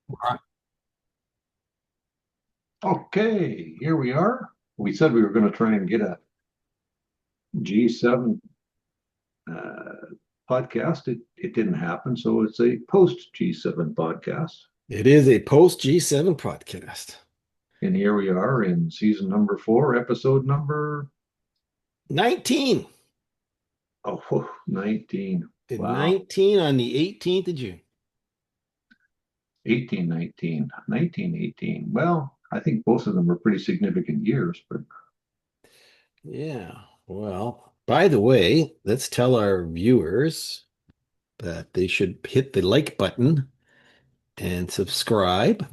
Right. Okay, here we are. We said we were going to try and get a G7 uh, podcast. It didn't happen, so it's a post G7 podcast. It is a post G7 podcast. And here we are in season number 4, episode number 19. 19. And Wow, 19 on the 18th of June. 1819, 1918. Well, I think both of them are pretty significant years, but Yeah. Well, by the way, let's tell our viewers that they should hit the like button and subscribe.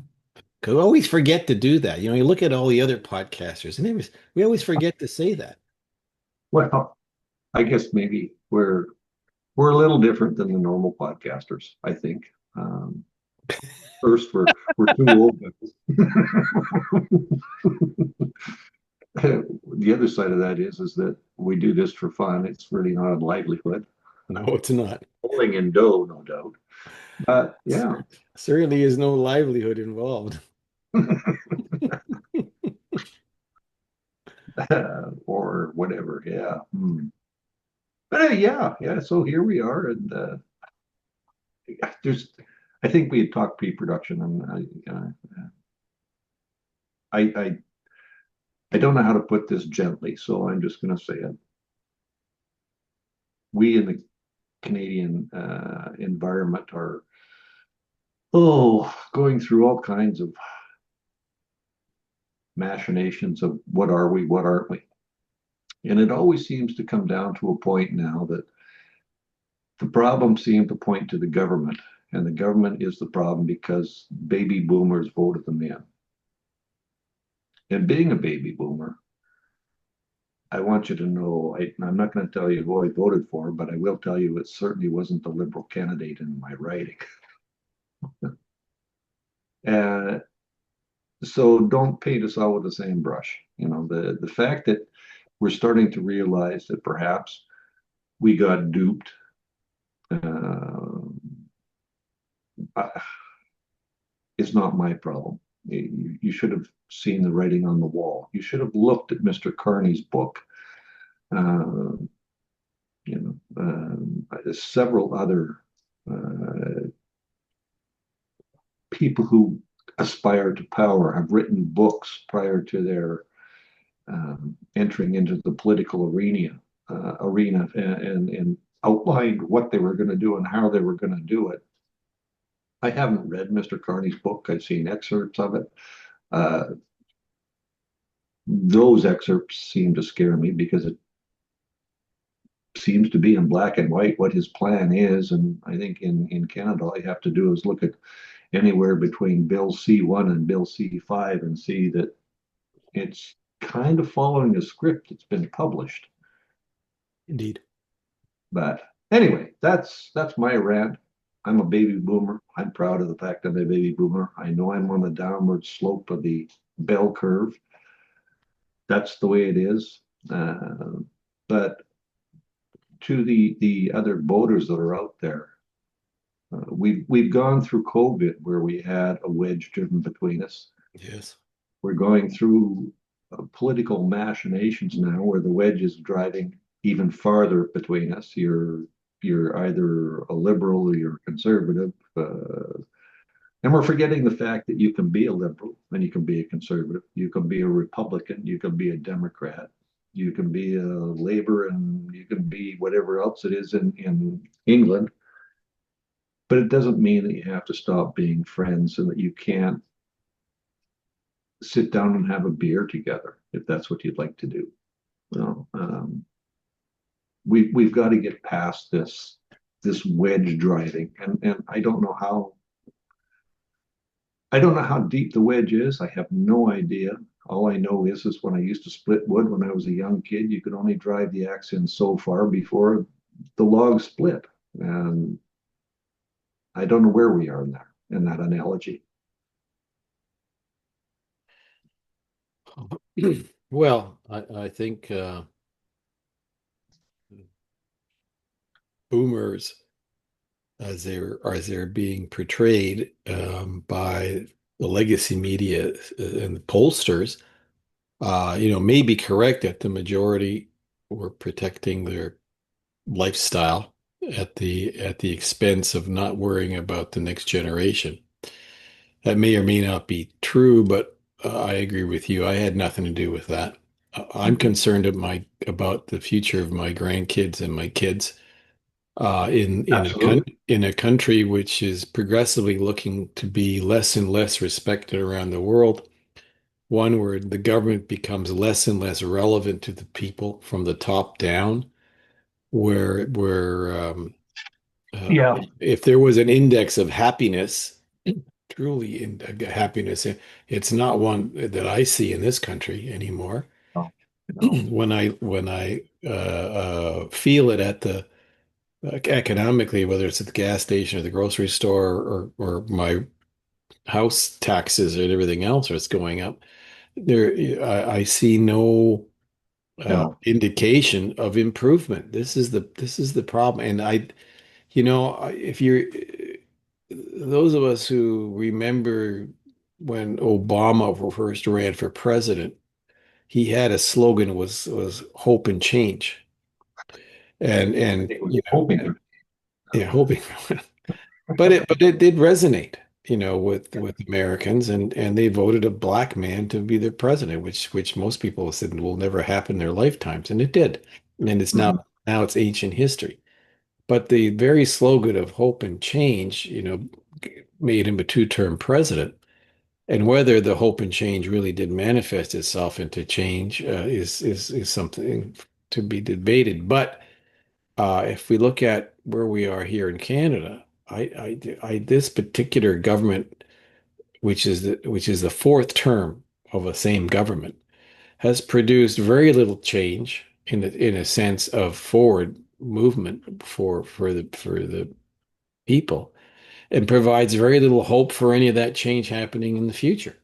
'Cause we always forget to do that. You look at all the other podcasters, and we always forget to say that. well, I guess maybe we're a little different than the normal podcasters, I think. Um, First, we're too old. The other side of that is that we do this for fun. It's really not a livelihood. No, it's not. Rolling in dough, no doubt. But yeah, Certainly is no livelihood involved. or whatever. Yeah. But yeah. So here we are, and there's. I think we had talked pre-production, and I I don't know how to put this gently, so I'm just going to say it. We in the Canadian environment are going through all kinds of machinations of what are we, what aren't we? And it always seems to come down to a point now that the problem seemed to point to the government, and the government is the problem because baby boomers voted them in. And being a baby boomer, I want you to know I'm not going to tell you who I voted for, but I will tell you it certainly wasn't the liberal candidate in my writing. Uh, so don't paint us all with the same brush. The fact that we're starting to realize that perhaps we got duped. Uh, is not my problem. You should have seen the writing on the wall. You should have looked at Mr. Carney's book. Uh, Several other uh, people who aspire to power have written books prior to their entering into the political arena and outlined what they were going to do and how they were going to do it. I haven't read Mr. Carney's book. I've seen excerpts of it. Uh, those excerpts seem to scare me because it seems to be in black and white what his plan is. And I think in Canada, all you have to do is look at anywhere between Bill C1 and Bill C5 and see that it's kind of following a script that's been published. Indeed. But anyway, that's my rant. I'm a baby boomer. I'm proud of the fact I'm a baby boomer. I know I'm on the downward slope of the bell curve. That's the way it is. But to the other voters that are out there, we've gone through COVID where we had a wedge driven between us. Yes. We're going through political machinations now where the wedge is driving even farther between us. You're either a liberal or you're conservative. And we're forgetting the fact that you can be a liberal and you can be a conservative. You can be a Republican. You can be a Democrat. You can be a Labor and you can be whatever else it is in England. But it doesn't mean that you have to stop being friends and that you can't sit down and have a beer together if that's what you'd like to do. Well, we've got to get past this wedge driving, and I don't know how deep the wedge is. I have no idea. All I know is when I used to split wood when I was a young kid, you could only drive the axe in so far before the log split. And I don't know where we are in that analogy. Well, I think boomers as they're being portrayed by the legacy media and the pollsters, may be correct that the majority were protecting their lifestyle at the expense of not worrying about the next generation. That may or may not be true, but I agree with you. I had nothing to do with that. I'm Mhm. concerned about the future of my grandkids and my kids Absolutely. in a country which is progressively looking to be less and less respected around the world. One where the government becomes less and less relevant to the people from the top down, where Yeah. if there was an index of happiness, truly in happiness, it's not one that I see in this country anymore. No, no, When I feel it at the economically, whether it's at the gas station or the grocery store or my house taxes and everything else that's going up, I see no no. indication of improvement. This is the problem, and if you're those of us who remember when Obama first ran for president, he had a slogan was hope and change, and It was hoping for. yeah, hoping, but it did resonate, with Americans, and they voted a black man to be their president, which most people said will never happen in their lifetimes, and it did, and it's now Mhm. now it's ancient history. But the very slogan of hope and change, made him a two-term president. And whether the hope and change really did manifest itself into change is something to be debated. But if we look at where we are here in Canada, this particular government, which is the fourth term of the same government, has produced very little change in a sense of forward movement for the people, and provides very little hope for any of that change happening in the future.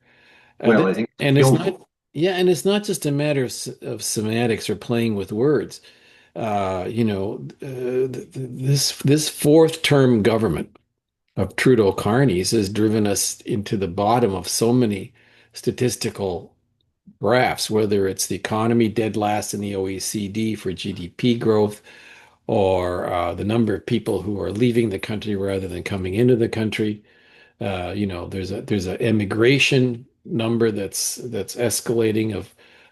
Well, I think it's And it's killed not, yeah, and it's not just a matter of semantics or playing with words. This fourth term government of Trudeau Carney's has driven us into the bottom of so many statistical graphs, whether it's the economy dead last in the OECD for GDP growth, or the number of people who are leaving the country rather than coming into the country. There's a immigration number that's escalating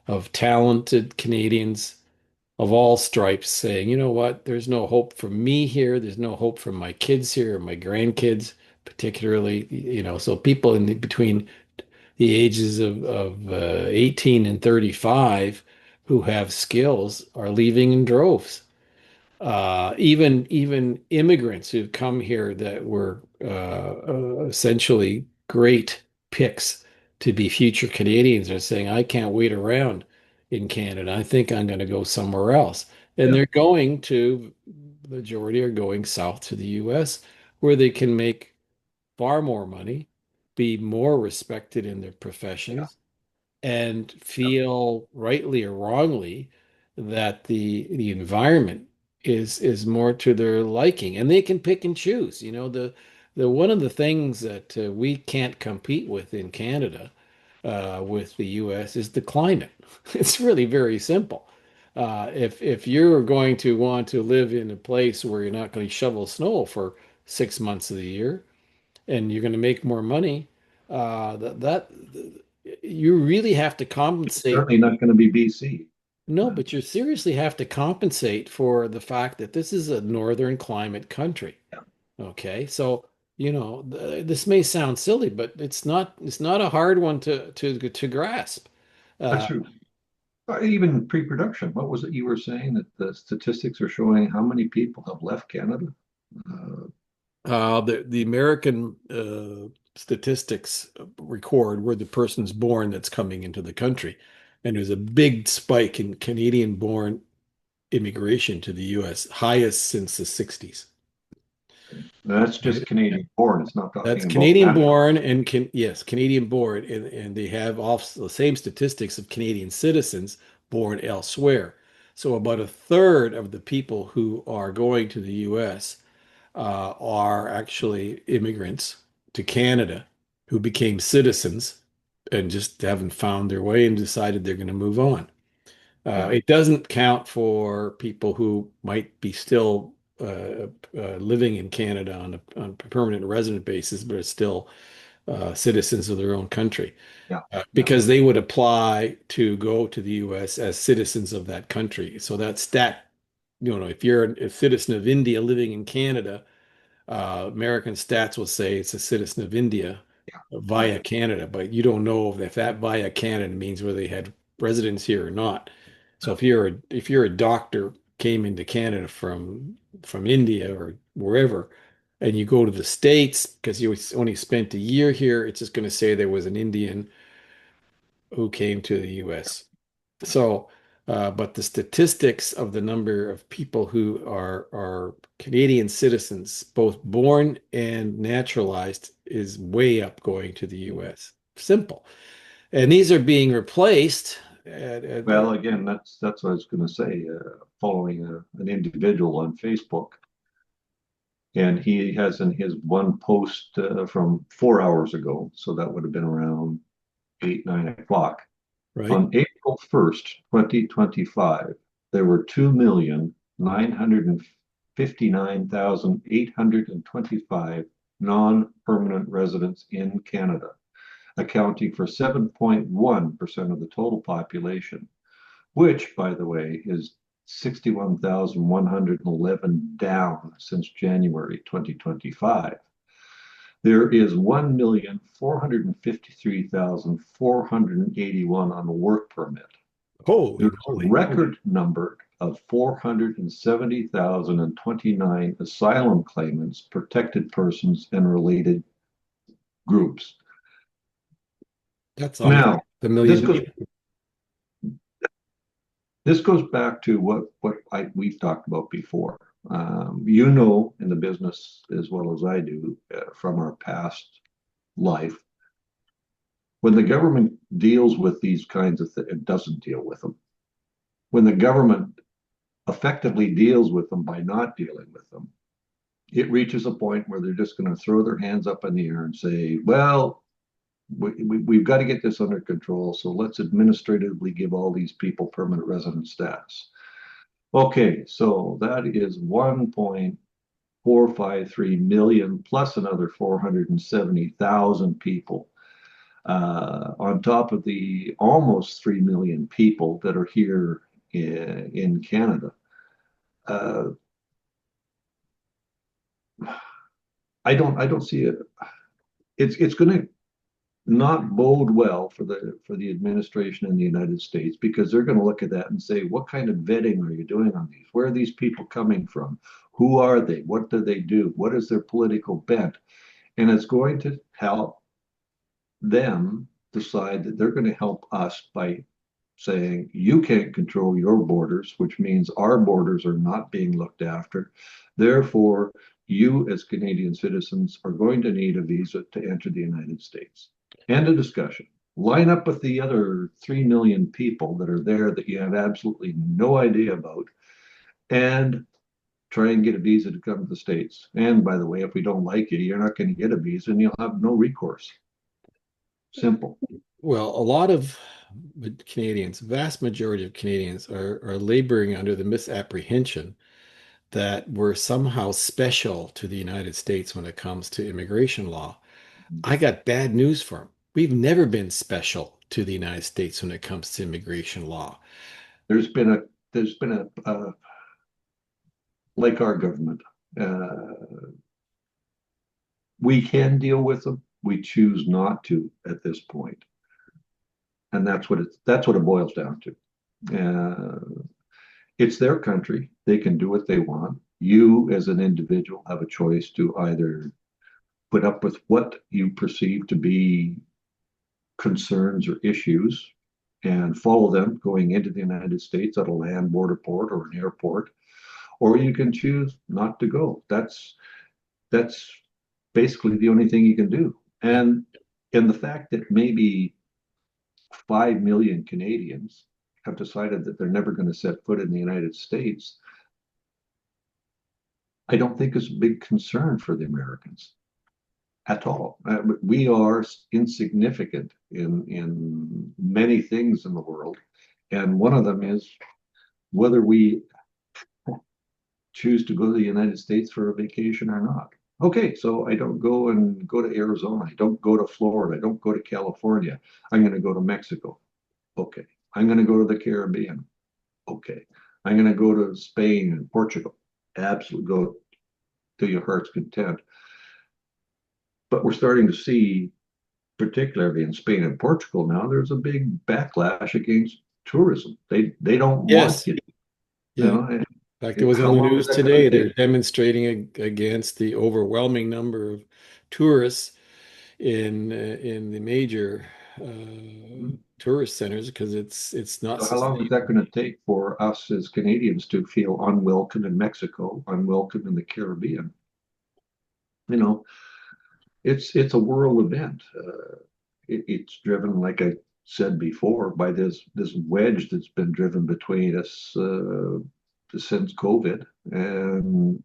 of talented Canadians of all stripes saying, you know what, there's no hope for me here. There's no hope for my kids here or my grandkids, particularly, so people between the ages of 18 and 35 who have skills are leaving in droves. Even immigrants who've come here that were essentially great picks to be future Canadians are saying, I can't wait around in Canada. I think I'm going to go somewhere else. And yeah, the majority are going south to the US, where they can make far more money, be more respected in their yeah, professions, and feel rightly or wrongly that the environment is more to their liking, and they can pick and choose. The one of the things that we can't compete with in Canada with the US is the climate. It's really very simple. If you're going to want to live in a place where you're not going to shovel snow for 6 months of the year, and you're going to make more money, that you really have to compensate. certainly not going to be BC. No, Uh, but you seriously have to compensate for the fact that this is a northern climate country. yeah, Okay, so this may sound silly, but it's not a hard one to grasp. that's Uh, true. Even pre-production, what was it you were saying that the statistics are showing how many people have left Canada? Uh, the American statistics record where the person's born that's coming into the country, and there's a big spike in Canadian-born immigration to the U.S., highest since the 60s. that's just And Canadian born. It's not that's talking about Canadian natural. born and yes, Canadian born, and they have also the same statistics of Canadian citizens born elsewhere. So about a third of the people who are going to the U.S. are actually immigrants to Canada who became citizens and just haven't found their way and decided they're going to move on. Yeah, It doesn't count for people who might be still living in Canada on a permanent resident basis, but are still citizens of their own country, yeah, yeah. because they would apply to go to the U.S. as citizens of that country. So that stat, if you're a citizen of India living in Canada, American stats will say it's a citizen of India Yeah. via Canada, but you don't know if that via Canada means whether they had residence here or not. So if you're a doctor came into Canada from India or wherever, and you go to the States because you only spent a year here, it's just going to say there was an Indian who came to the U.S. So, but the statistics of the number of people who are Canadian citizens, both born and naturalized, is way up going to the U.S. Simple. And these are being replaced Well, again, that's what I was going to say. Following an individual on Facebook, and he has in his one post from 4 hours ago, so that would have been around 8, 9 o'clock. right? On April 1st, 2025, there were 2,959,825 non-permanent residents in Canada, accounting for 7.1% of the total population, which, by the way, is 61,111 down since January 2025. There is 1,453,481 on a work permit. There's Holy a moly. record number of 470,029 asylum claimants, protected persons, and related groups. That's almost Now, a this million goes people. this goes back to what we've talked about before. In the business as well as I do from our past life, when the government deals with these kinds of things, it doesn't deal with them. When the government effectively deals with them by not dealing with them, it reaches a point where they're just going to throw their hands up in the air and say, well, we've got to get this under control. So let's administratively give all these people permanent resident status. Okay, so that is 1.453 million plus another 470,000 people on top of the almost 3 million people that are here in Canada. Uh, I don't see it. It's going to not bode well for the administration in the United States, because they're going to look at that and say, what kind of vetting are you doing on these? Where are these people coming from? Who are they? What do they do? What is their political bent? And it's going to help them decide that they're going to help us by saying, you can't control your borders, which means our borders are not being looked after. Therefore, you as Canadian citizens are going to need a visa to enter the United States. End of discussion. Line up with the other 3 million people that are there that you have absolutely no idea about, and try and get a visa to come to the States. And by the way, if we don't like you, you're not going to get a visa and you'll have no recourse. Simple. Well, a lot of Canadians, vast majority of Canadians are laboring under the misapprehension that we're somehow special to the United States when it comes to immigration law. I got bad news for them. We've never been special to the United States when it comes to immigration law. There's been a there's been a like our government. Uh, we can deal with them. We choose not to at this point, and that's what it boils down to. It's their country; they can do what they want. You, as an individual, have a choice to either put up with what you perceive to be concerns or issues and follow them going into the United States at a land border port or an airport, or you can choose not to go. That's basically the only thing you can do. And the fact that maybe 5 million Canadians have decided that they're never going to set foot in the United States, I don't think is a big concern for the Americans at all. We are insignificant in many things in the world, and one of them is whether we choose to go to the United States for a vacation or not. Okay, so I don't go to Arizona. I don't go to Florida. I don't go to California. I'm going to go to Mexico. Okay. I'm going to go to the Caribbean. Okay. I'm going to go to Spain and Portugal. Absolutely go to your heart's content. But we're starting to see, particularly in Spain and Portugal now, there's a big backlash against tourism. They don't want Yes. you. You Yeah. know, In fact, it was how on the long is news that going today. to They're take? demonstrating against the overwhelming number of tourists in the major tourist centers because it's not So how long is that sustainable. going to take for us as Canadians to feel unwelcome in Mexico, unwelcome in the Caribbean? You know, it's a world event. It's driven, like I said before, by this wedge that's been driven between us since COVID, and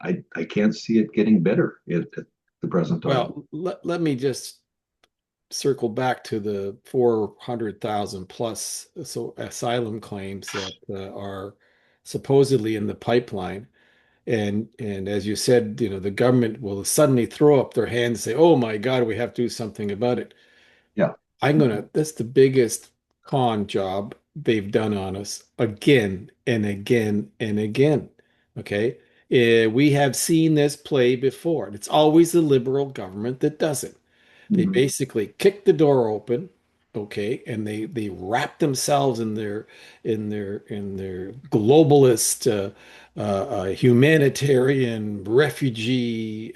I can't see it getting better at the present time. Well, let me just circle back to the 400,000 plus asylum claims that are supposedly in the pipeline. And as you said, the government will suddenly throw up their hands and say, "Oh my God, we have to do something about it." Yeah. That's the biggest con job they've done on us again and again and again. Okay. We have seen this play before. And it's always the liberal government that does it. They Mhm. basically kick the door open, okay, and they wrap themselves in their globalist, humanitarian refugee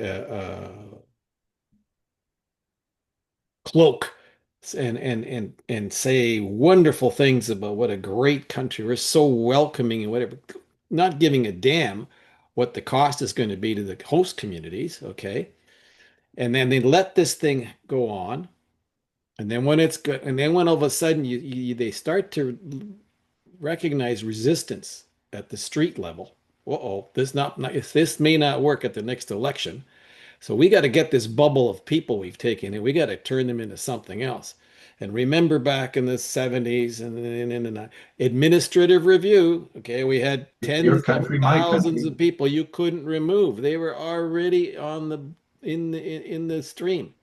cloak and say wonderful things about what a great country. We're so welcoming and whatever, not giving a damn what the cost is going to be to the host communities, okay? And then they let this thing go on. And then when it's good, and then when all of a sudden they start to recognize resistance at the street level. Uh-oh, this may not work at the next election. So we got to get this bubble of people we've taken and we got to turn them into something else. And remember back in the 70s and in the administrative review, okay, we had Your tens of country, my thousands country. of people you couldn't remove. They were already on the in the stream.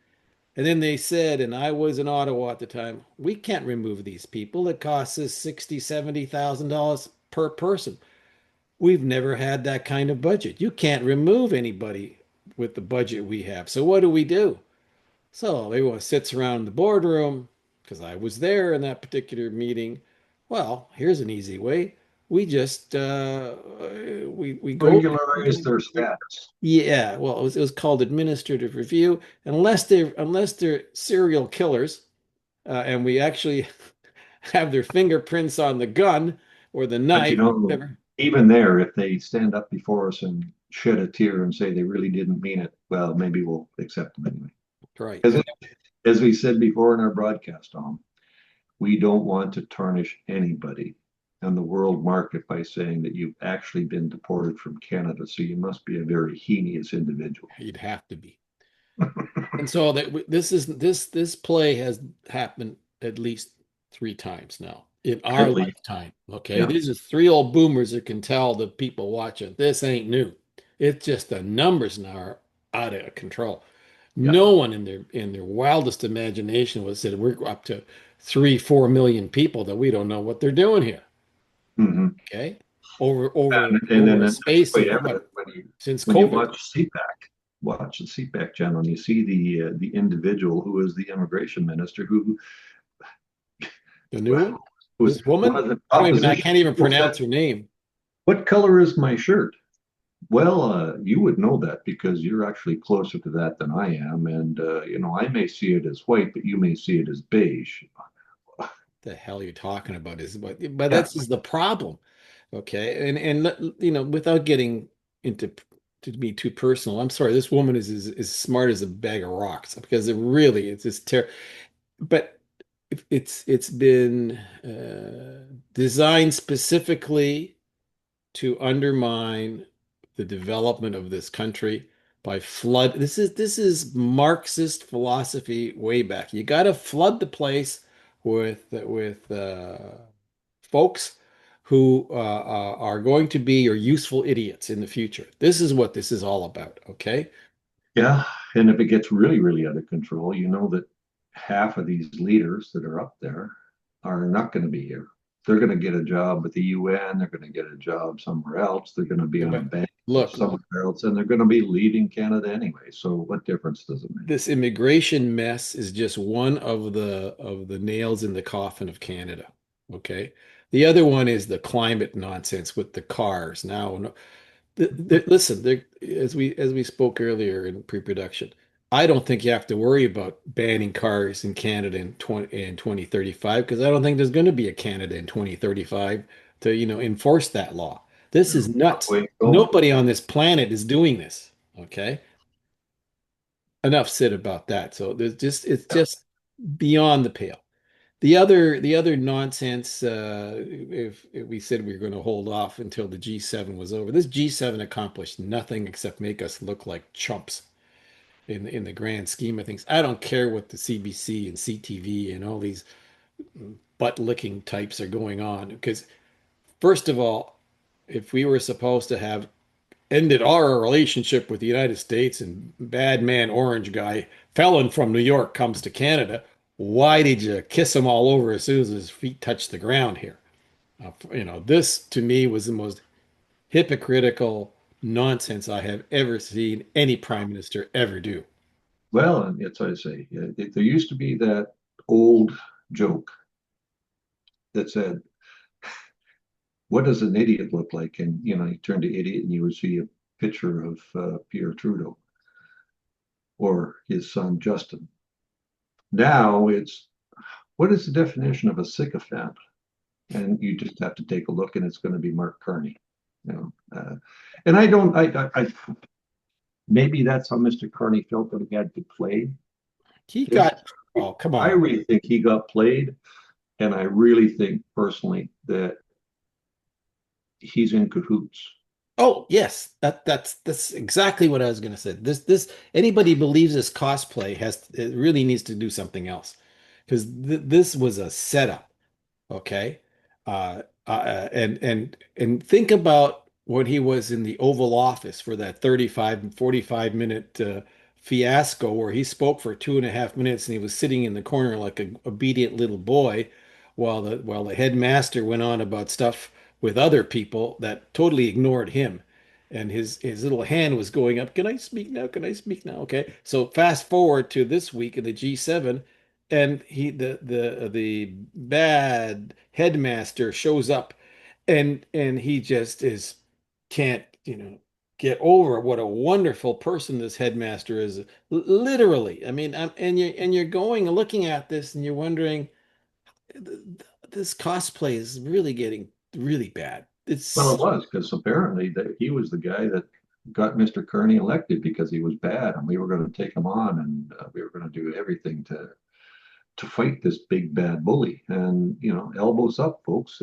And then they said, and I was in Ottawa at the time, we can't remove these people. It costs us $60,000, $70,000 per person. We've never had that kind of budget. You can't remove anybody with the budget we have. So what do? So everyone sits around the boardroom because I was there in that particular meeting. Well, here's an easy way. We just we go Regularize their status. yeah, well, it was called administrative review. Unless they're serial killers, and we actually have their fingerprints on the gun or the But knife, whatever. even there, if they stand up before us and shed a tear and say they really didn't mean it, well, maybe we'll accept them anyway. Right. As, as we said before in our broadcast, we don't want to tarnish anybody on the world market by saying that you've actually been deported from Canada, so you must be a very heinous individual. You'd have to be. And so this play has happened at least three times now in our At least, lifetime. Okay, yeah, these are three old boomers that can tell the people watching this ain't new. It's just the numbers now are out of control. yeah. No one in their wildest imagination would say we're up to 3, 4 million people that we don't know what they're doing here. Mm-hmm. Okay, over over And then over a that's space quite of what evident since when you COVID, watch CPAC, watch the CPAC channel, and you see the individual who is the immigration minister the new one, who was this one woman, of the I opposition can't even people pronounce said, her name. "What color is my shirt?" Well, you would know that because you're actually closer to that than I am, and I may see it as white, but you may see it as beige. The hell you're talking about is but Yeah. that's is the problem. Okay, and without getting into to be too personal, I'm sorry, this woman is smart as a bag of rocks because it's just but it's been designed specifically to undermine the development of this country by flood. This is Marxist philosophy way back. You got to flood the place with folks who are going to be your useful idiots in the future. This is what this is all about. Okay. Yeah, and if it gets really, really out of control, you know that half of these leaders that are up there are not going to be here. They're going to get a job with the UN. They're going to get a job somewhere else. They're going to be Yeah, on a but bench look, somewhere else, and they're going to be leaving Canada anyway. So what difference does it make? this immigration mess is just one of the nails in the coffin of Canada. Okay. The other one is the climate nonsense with the cars. Now, no, listen, as we spoke earlier in pre-production, I don't think you have to worry about banning cars in Canada in 2035 because I don't think there's going to be a Canada in 2035 to, enforce that law. This is nuts. Way to go. Nobody on this planet is doing this. Okay. Enough said about that. So it's Yeah. just beyond the pale. The other nonsense, if we said we were going to hold off until the G7 was over, this G7 accomplished nothing except make us look like chumps in the grand scheme of things. I don't care what the CBC and CTV and all these butt licking types are going on because first of all, if we were supposed to have ended our relationship with the United States and bad man orange guy felon from New York comes to Canada, why did you kiss him all over as soon as his feet touched the ground here? This to me was the most hypocritical nonsense I have ever seen any prime minister ever do. Well, and it's I say, there used to be that old joke that said, "What does an idiot look like?" And you turn to idiot, and you would see a picture of Pierre Trudeau or his son Justin. Now it's what is the definition of a sycophant? And you just have to take a look, and it's going to be Mark Carney. You know, and I don't. Maybe that's how Mr. Carney felt that he had to play He this. got, oh, come I on. really think he got played, and I really think personally that he's in cahoots. Oh, yes, that's exactly what I was going to say. This anybody believes this cosplay it really needs to do something else because this was a setup. Okay. And think about when he was in the Oval Office for that 35 and 45 minute fiasco where he spoke for 2.5 minutes and he was sitting in the corner like a obedient little boy while the headmaster went on about stuff with other people that totally ignored him. And his little hand was going up. Can I speak now? Can I speak now? Okay. So fast forward to this week in the G7 and the bad headmaster shows up and he just is can't get over what a wonderful person this headmaster is. Literally, I mean, and you're going and looking at this and you're wondering this cosplay is really getting really bad. Well, it It's was because apparently that he was the guy that got Mr. Carney elected because he was bad, and we were going to take him on, and we were going to do everything to fight this big bad bully. And elbows up, folks.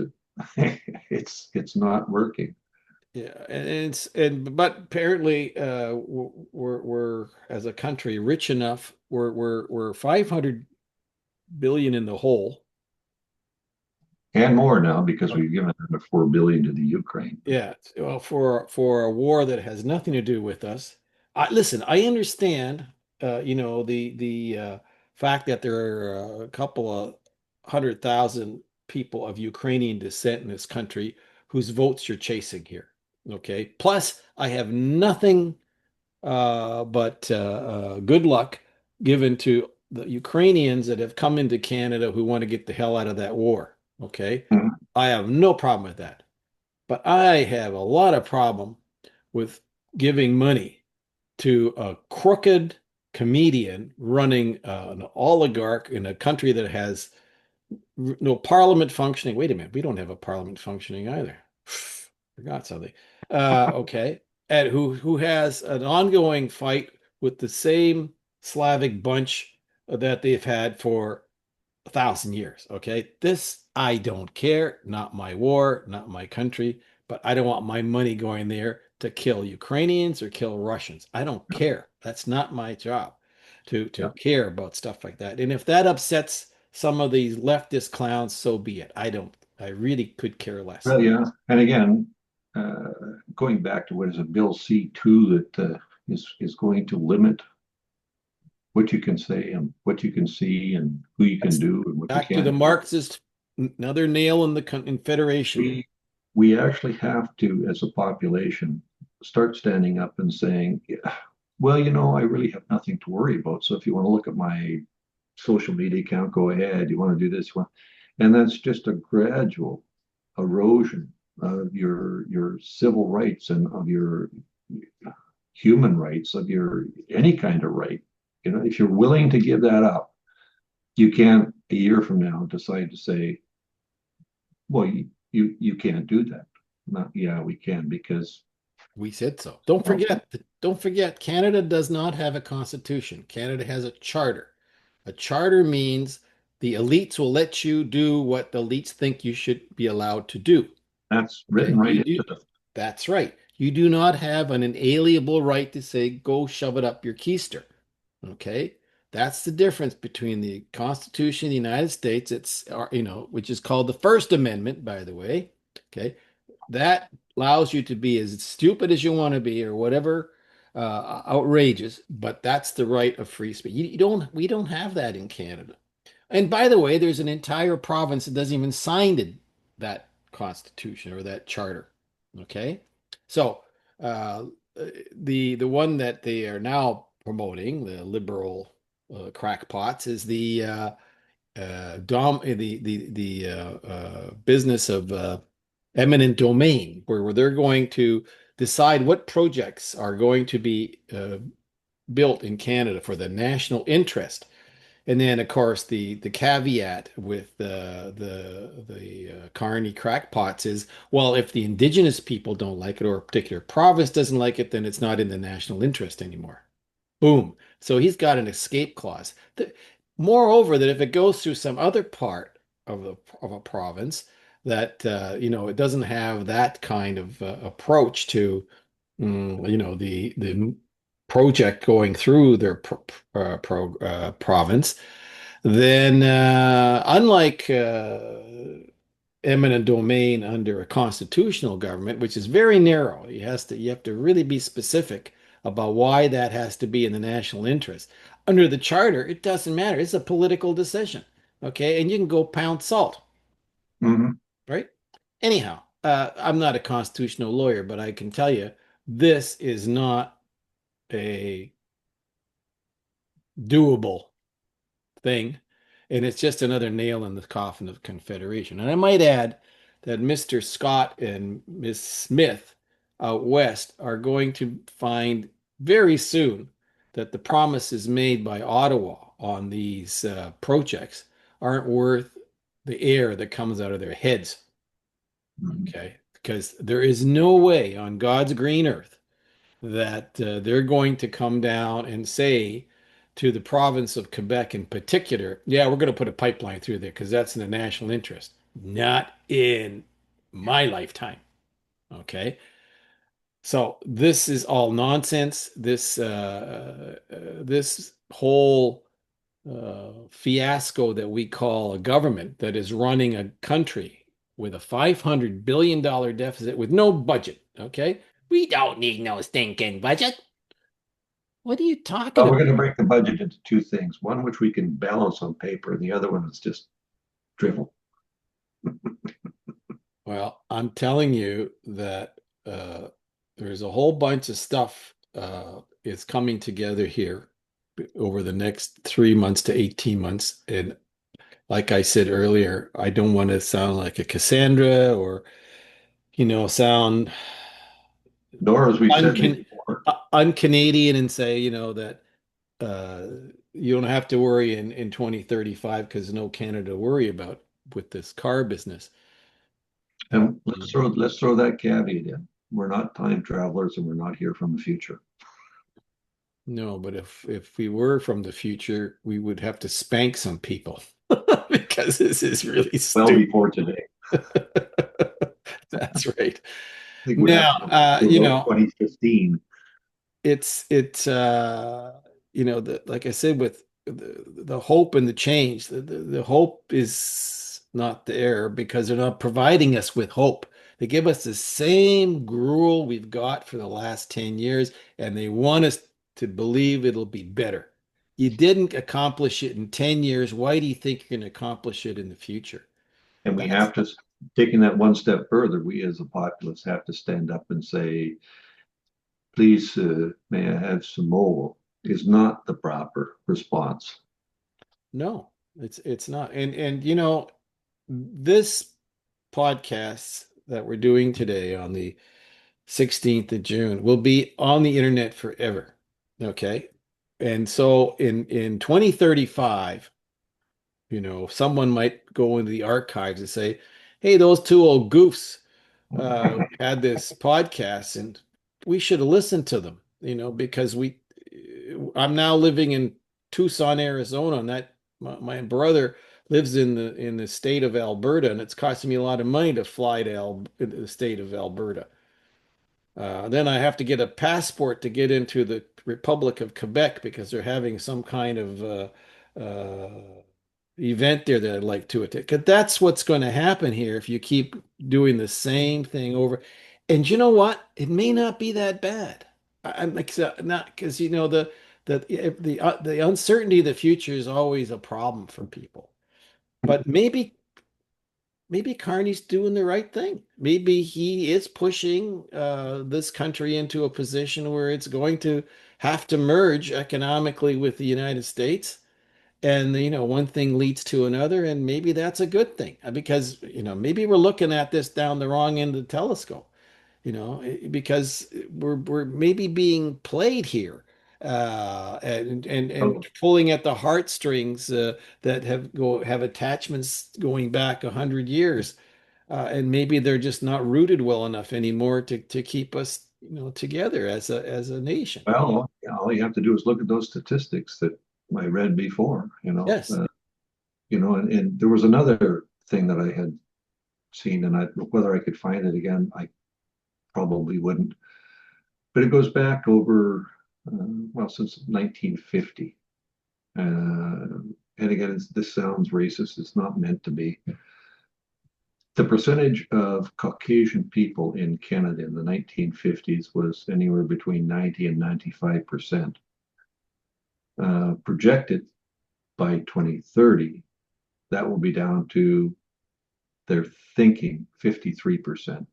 It's not working. Yeah, and but apparently we're as a country rich enough. We're 500 billion in the hole. And more now because Uh, we've given another 4 billion to the Ukraine. Yeah, well, for a war that has nothing to do with us. Listen, I understand, the fact that there are a couple of 100,000 people of Ukrainian descent in this country whose votes you're chasing here. Okay, plus I have nothing but good luck given to the Ukrainians that have come into Canada who want to get the hell out of that war. Okay. Mhm. I have no problem with that. But I have a lot of problem with giving money to a crooked comedian running an oligarch in a country that has no parliament functioning. Wait a minute, we don't have a parliament functioning either. Forgot something. Okay, and who has an ongoing fight with the same Slavic bunch that they've had for 1,000 years. Okay, this I don't care. Not my war, not my country, but I don't want my money going there to kill Ukrainians or kill Russians. I don't Yeah. care. That's not my job to Yeah. care about stuff like that. And if that upsets some of these leftist clowns, so be it. I don't. I really could care less. Well, yeah. And again, uh, going back to what is it, Bill C2 that is going to limit what you can say and what you can see and who you can That's do and what you back to the can't do. Marxist, another nail in the Confederation. We we actually have to, as a population, start standing up and saying, yeah, well, I really have nothing to worry about. So if you want to look at my social media account, go ahead. You want to do this, and that's just a gradual erosion of your civil rights and of your human rights, of your any kind of right. If you're willing to give that up, you can't a year from now decide to say, well, you can't do that. Not, yeah, we can because We said so. well, Don't forget, Canada does not have a constitution. Canada has a charter. A charter means the elites will let you do what the elites think you should be allowed to do. that's written Okay, right you into do. the. That's right. You do not have an inalienable right to say, go shove it up your keister. Okay, that's the difference between the Constitution of the United States, which is called the First Amendment, by the way. Okay, that allows you to be as stupid as you want to be or whatever, outrageous, but that's the right of free speech. We don't have that in Canada. And by the way, there's an entire province that doesn't even sign that constitution or that charter. Okay, so uh, the one that they are now promoting, the liberal crackpots, is the business of eminent domain, where they're going to decide what projects are going to be built in Canada for the national interest. And then, of course, the caveat with the Carney crackpots is, well, if the indigenous people don't like it or a particular province doesn't like it, then it's not in the national interest anymore. Boom. So he's got an escape clause. Moreover, that if it goes through some other part of a province that it doesn't have that kind of approach to the project going through their province, then unlike eminent domain under a constitutional government, which is very narrow, you have to really be specific about why that has to be in the national interest. Under the charter, it doesn't matter. It's a political decision. Okay, and you can go pound salt, Mhm. right? Anyhow, I'm not a constitutional lawyer, but I can tell you this is not a doable thing. And it's just another nail in the coffin of Confederation. And I might add that Mr. Scott and Miss Smith out west are going to find very soon that the promises made by Ottawa on these projects aren't worth the air that comes out of their heads. Mhm. Okay. Because there is no way on God's green earth that they're going to come down and say to the province of Quebec in particular, yeah, we're going to put a pipeline through there because that's in the national interest. Not in my lifetime. Okay. So this is all nonsense. This whole fiasco that we call a government that is running a country with a $500 billion deficit with no budget. Okay. We don't need no stinking budget. What are you talking Well, we're about? going to break the budget into two things. One which we can balance on paper, and the other one is just drivel. Well, I'm telling you that there's a whole bunch of stuff is coming together here over the next 3 months to 18 months. And like I said earlier, I don't want to sound like a Cassandra or, sound Nor, as we've said un-Can before, un-Canadian and say, that uh, you don't have to worry in 2035 because no Canada to worry about with this car business. and Um, let's throw that caveat in. We're not time travelers, and we're not here from the future. No, but if we were from the future, we would have to spank some people because this is really Well stupid. before today. That's right. think we have Now, to go back to about 2015. it's like I said, with the hope and the change, the hope is not there because they're not providing us with hope. They give us the same gruel we've got for the last 10 years, and they want us to believe it'll be better. You didn't accomplish it in 10 years. Why do you think you're going to accomplish it in the future? And we That's have to, taking that one step further, we as a populace have to stand up and say, please, may I have some more, is not the proper response. No, it's not. And this podcast that we're doing today on the 16th of June will be on the internet forever. Okay. And so in 2035, someone might go into the archives and say, hey, those two old goofs had this podcast and we should have listened to them, because I'm now living in Tucson, Arizona, and my brother lives in the state of Alberta, and it's costing me a lot of money to fly to the state of Alberta. Then I have to get a passport to get into the Republic of Quebec because they're having some kind of event there that I'd like to attend. 'Cause that's what's going to happen here if you keep doing the same thing over. And you know what? It may not be that bad. I'm like not because the uncertainty of the future is always a problem for people. But maybe Carney's doing the right thing. Maybe he is pushing this country into a position where it's going to have to merge economically with the United States. And, one thing leads to another, and maybe that's a good thing because, maybe we're looking at this down the wrong end of the telescope, because we're maybe being played here, and So, pulling at the heartstrings that have attachments going back 100 years, and maybe they're just not rooted well enough anymore to keep us, together as a nation. well, all you have to do is look at those statistics that I read before, Yes. and there was another thing that I had seen, and whether I could find it again, I probably wouldn't. But it goes back over, well, since 1950. And again, this sounds racist. It's not meant to be. The percentage of Caucasian people in Canada in the 1950s was anywhere between 90 and 95%. Projected by 2030, that will be down to, they're thinking, 53%.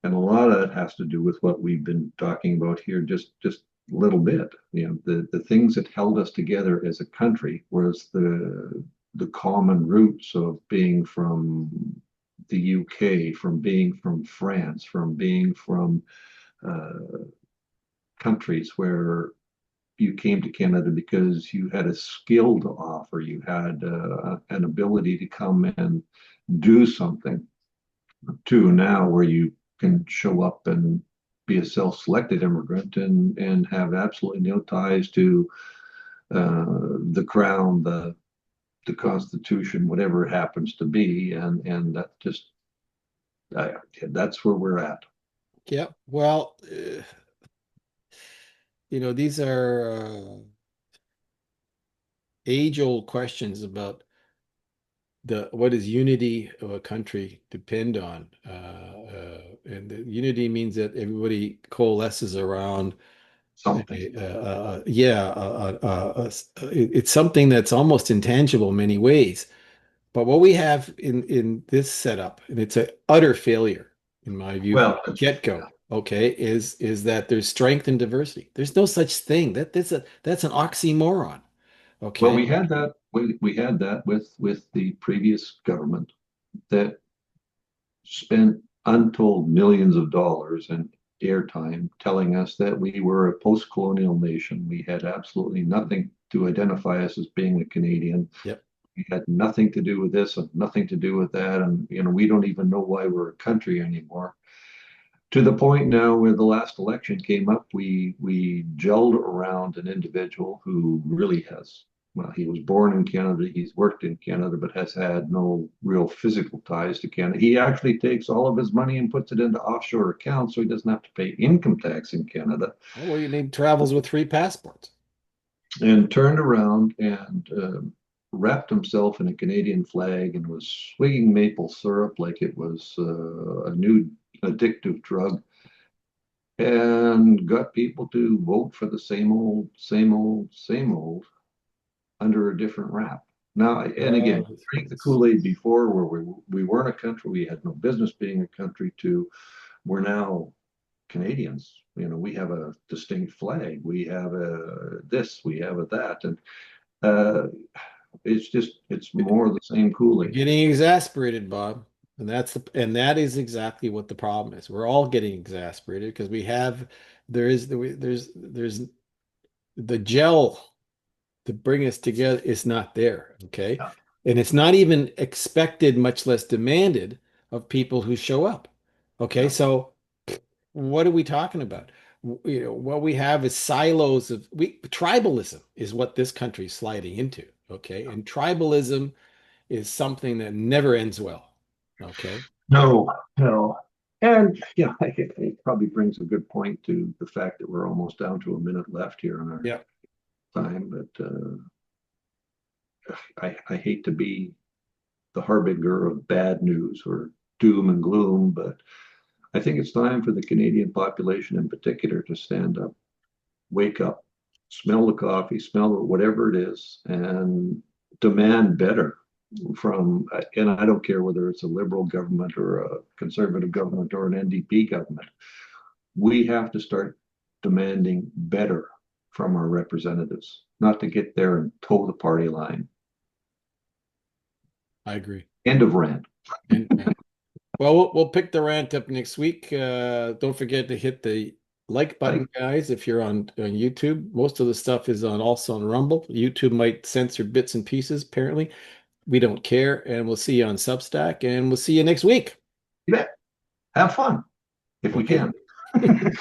And a lot of that has to do with what we've been talking about here, just a little bit. The things that held us together as a country was the common roots of being from the UK, from being from France, from being from uh, countries where you came to Canada because you had a skill to offer, you had an ability to come and do something, to now where you can show up and be a self-selected immigrant and have absolutely no ties to the crown, the Constitution, whatever it happens to be, and that just that's where we're at. Yeah. Well, these are age-old questions about the what does unity of a country depend on? And the unity means that everybody coalesces around Something. yeah, it's something that's almost intangible in many ways. But what we have in this setup, and it's an utter failure in my view from Well, the get-go, okay, is that there's strength in diversity. There's no such thing. That's an oxymoron. well, Okay. we had that with the previous government that spent untold millions of dollars in airtime telling us that we were a post-colonial nation. We had absolutely nothing to identify us as being a Canadian. Yep. We had nothing to do with this and nothing to do with that. And, we don't even know why we're a country anymore. To the point now where the last election came up, we gelled around an individual who really has well, he was born in Canada, he's worked in Canada, but has had no real physical ties to Canada. He actually takes all of his money and puts it into offshore accounts so he doesn't have to pay income tax in Canada, Oh, well, you need travels with three passports. and turned around and wrapped himself in a Canadian flag and was swinging maple syrup like it was a new addictive drug, and got people to vote for the same old, same old, same old under a different wrap. Now, and again, Well, drank the Kool-Aid before where we weren't a country, we had no business being a country, to we're now Canadians. We have a distinct flag, we have a this, we have a that, and uh, it's more of the same you're Kool-Aid. getting exasperated, Bob. And that is exactly what the problem is. We're all getting exasperated because there's the gel to bring us together is not there. Okay. Yeah. And it's not even expected, much less demanded of people who show up. Okay. Yeah. So what are we talking about? What we have is silos of tribalism is what this country's sliding into. Okay. And tribalism is something that never ends well. Okay. No, no. And yeah, I think it probably brings a good point to the fact that we're almost down to a minute left here in our Yeah. time. But I hate to be the harbinger of bad news or doom and gloom, but I think it's time for the Canadian population in particular to stand up, wake up, smell the coffee, smell whatever it is, and demand better from, and I don't care whether it's a liberal government or a conservative government or an NDP government. We have to start demanding better from our representatives, not to get there and toe the party line. I agree. End of rant. And well, we'll pick the rant up next week. Don't forget to hit the like Like, button, guys, if you're on YouTube. Most of the stuff is also on Rumble. YouTube might censor bits and pieces, apparently. We don't care. And we'll see you on Substack, and we'll see you next week. you bet. Have fun if we Okay. can.